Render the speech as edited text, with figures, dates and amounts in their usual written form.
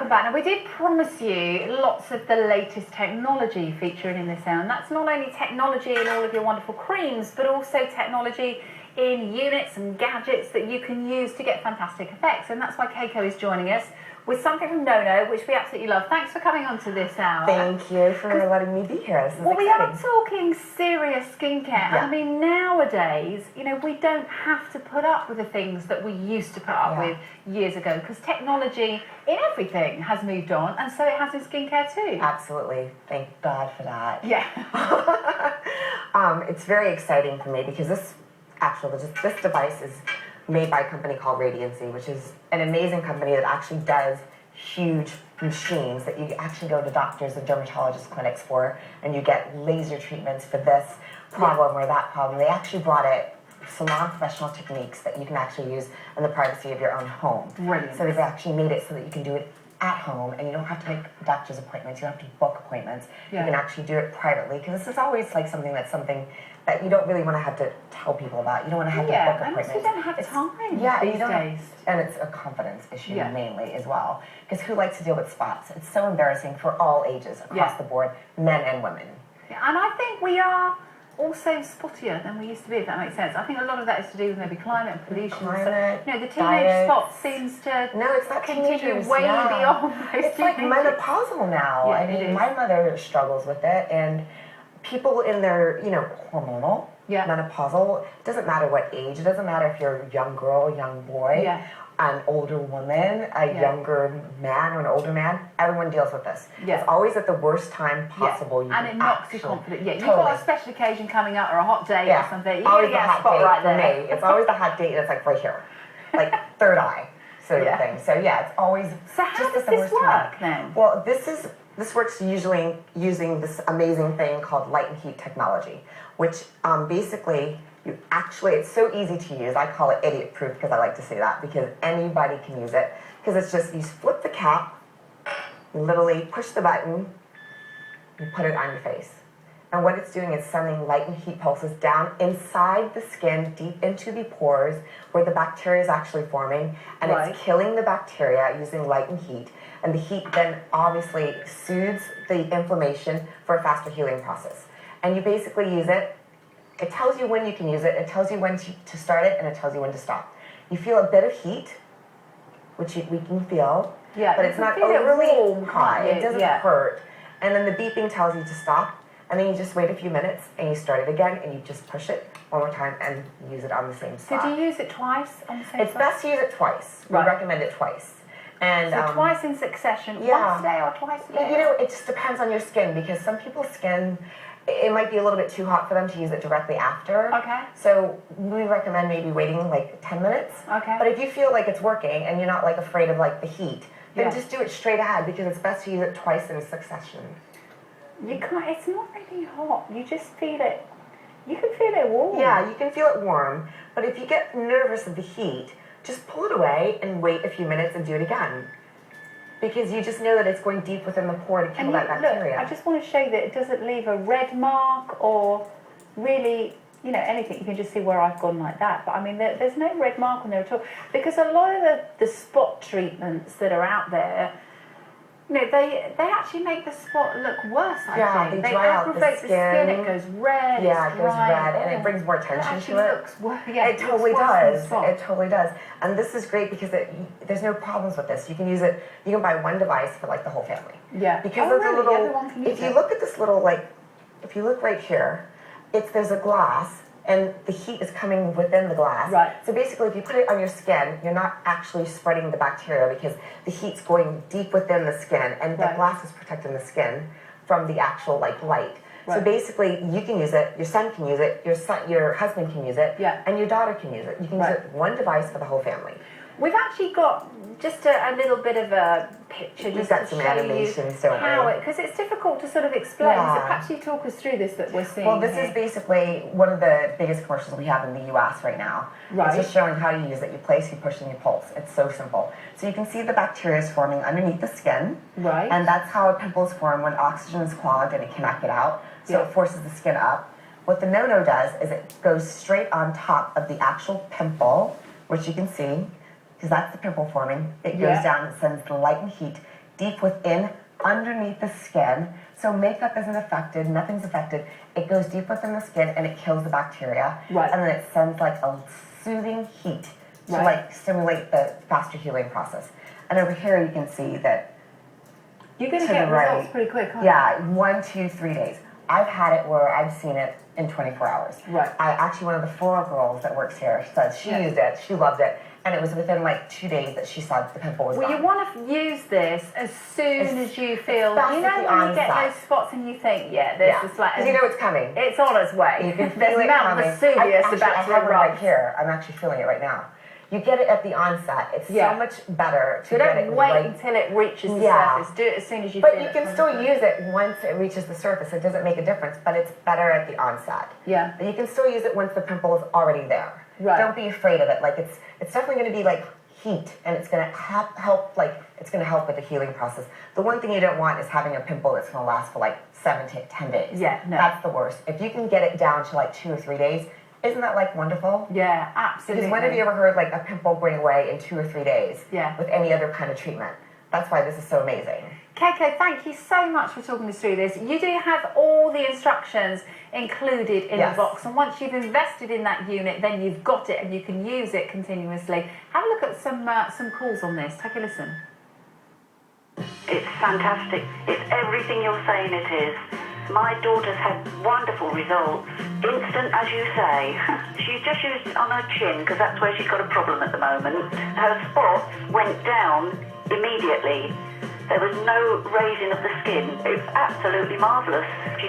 welcome back. Now, we did promise you lots of the latest technology featuring in this hour, and that's not only technology in all of your wonderful creams, but also technology in units and gadgets that you can use to get fantastic effects. And that's why Kayko is joining us with something from Nono, which we absolutely love. Thanks for coming on to this hour. Thank you for letting me be here. This is exciting. We are talking serious skincare. Yeah. I mean, nowadays, you know, we don't have to put up with the things that we used to put up with years ago, because technology in everything has moved on, and so it has in skincare too. Absolutely. Thank God for that. Yeah. It's very exciting for me because this device is made by a company called Radiancy, which is an amazing company that actually does huge machines that you actually go to doctors and dermatologist clinics for, and you get laser treatments for this problem or that problem. They actually brought it salon professional techniques that you can actually use in the privacy of your own home. Brilliant. So they've actually made it so that you can do it at home, and you don't have to make doctor's appointments, you don't have to book appointments. You can actually do it privately, because this is always like something that you don't really want to have to tell people about. You don't want to have to book appointments. And you don't have time these days. And it's a confidence issue mainly as well, because who likes to deal with spots? It's so embarrassing for all ages across the board, men and women. Yeah, and I think we are also spottier than we used to be, if that makes sense. I think a lot of that is to do with maybe climate and pollution. Climate, so, you know, the teenage diet. spot seems to it's not continue teenagers, way beyond those It's like menopausal now. Yeah, I mean, my mother struggles with it, and people in their, hormonal, menopausal, it doesn't matter what age, it doesn't matter if you're a young girl, young boy, an older woman, a younger man, or an older man, everyone deals with this. It's always at the worst time possible. And it knocks your confidence. You've got a special occasion coming up or a hot date or something. You're always going to the get a hot spot date right for there. me. It's always the hot date that's like right here, like third eye sort of thing. So it's always So how just does at the this worst time. work then? Well, this works usually using this amazing thing called light and heat technology, which basically it's so easy to use. I call it idiot proof because I like to say that, because anybody can use it. Because it's just, you flip the cap, you literally push the button, you put it on your face. And what it's doing is sending light and heat pulses down inside the skin, deep into the pores where the bacteria is actually forming, and it's killing the bacteria using light and heat. And the heat then obviously soothes the inflammation for a faster healing process. And you basically use it. It tells you when you can use it, it tells you when to start it, and it tells you when to stop. You feel a bit of heat, which we can feel, but it's not overly high. It doesn't hurt. And then the beeping tells you to stop, and then you just wait a few minutes, and you start it again, and you just push it one more time and use it on the same spot. So do you use it twice on the same spot? It's best to use it twice. We recommend it twice. And so twice in succession, once a day or twice a day? It just depends on your skin, because some people's skin, it might be a little bit too hot for them to use it directly after. Okay. So we recommend maybe waiting like 10 minutes. Okay. But if you feel like it's working and you're not like afraid of like the heat, then just do it straight ahead, because it's best to use it twice in succession. You can't, it's not really hot. You just feel it. You can feel it warm. Yeah, you can feel it warm. But if you get nervous of the heat, just pull it away and wait a few minutes and do it again. Because you just know that it's going deep within the pore to kill that bacteria. Look, I just want to show you that it doesn't leave a red mark or really, anything. You can just see where I've gone like that. But I mean, there's no red mark on there at all. Because a lot of the spot treatments that are out there, they actually make the spot look worse, I think. They dry out the skin. It goes red. Yeah, it goes red, and it brings more attention to it. It totally does. It totally does. And this is great because there's no problems with this. You can use it. You can buy one device for like the whole family. Yeah. Because of the little. If you look at this little if you look right here, there's a glass. And the heat is coming within the glass. Right. So basically, if you put it on your skin, you're not actually spreading the bacteria, because the heat's going deep within the skin, and the glass is protecting the skin from the actual light. Right. So basically, you can use it, your son can use it, your husband can use it, and your daughter can use it. You can use it one device for the whole family. We've actually got just a little bit of a picture. We've got some animations, don't we? Because it's difficult to sort of explain. So perhaps you talk us through this that we're seeing. Well, this is basically one of the biggest commercials we have in the US right now. Right. It's just showing how you use it. You place, you push, and you pulse. It's so simple. So you can see the bacteria is forming underneath the skin. Right. And that's how a pimple is formed when oxygen is clogged and it cannot get out. So it forces the skin up. What the no-no does is it goes straight on top of the actual pimple, which you can see, because that's the pimple forming. It goes down and sends the light and heat deep within, underneath the skin. So makeup isn't affected, nothing's affected. It goes deep within the skin and it kills the bacteria. Right. And then it sends like a soothing heat to like stimulate the faster healing process. And over here you can see that you're going to get results pretty quick, aren't you? Yeah, 1, 2, 3 days. I've had it where I've seen it in 24 hours. Right. I actually, one of the 4 girls that works here said she used it, she loved it, and it was within like 2 days that she saw the pimple was gone. Well, you want to use this as soon as you feel, you know, when you get those spots and you think, this is like, because you know it's coming. It's on its way. You can feel There's it Mount coming. Vesuvius about to erupt. erupt. Right here. I'm actually feeling it right now. You get it at the onset. It's so much better to So get it don't wait until it reaches the surface. Do it as soon as you feel it. But you can still use it once it reaches the surface. It doesn't make a difference, but it's better at the onset. Yeah. But you can still use it once the pimple is already there. Right. Don't be afraid of it. Like it's definitely going to be like heat, and it's going to help. Like it's going to help with the healing process. The one thing you don't want is having a pimple that's going to last for like 7 to 10 days. Yeah. No. That's the worst. If you can get it down to like 2 or 3 days. Isn't that like wonderful? Yeah, absolutely. Because when have you ever heard like a pimple going away in 2 or 3 days? Yeah. With any other kind of treatment. That's why this is so amazing. Kayko, thank you so much for talking us through this. You do have all the instructions included in the box, and once you've invested in that unit, then you've got it and you can use it continuously. Have a look at some calls on this. Take a listen. It's fantastic. It's everything you're saying it is. My daughter's had wonderful results. Instant, as you say. She's just used it on her chin because that's where she's got a problem at the moment. Her spots went down immediately. There was no raising of the skin. It's absolutely marvellous. She's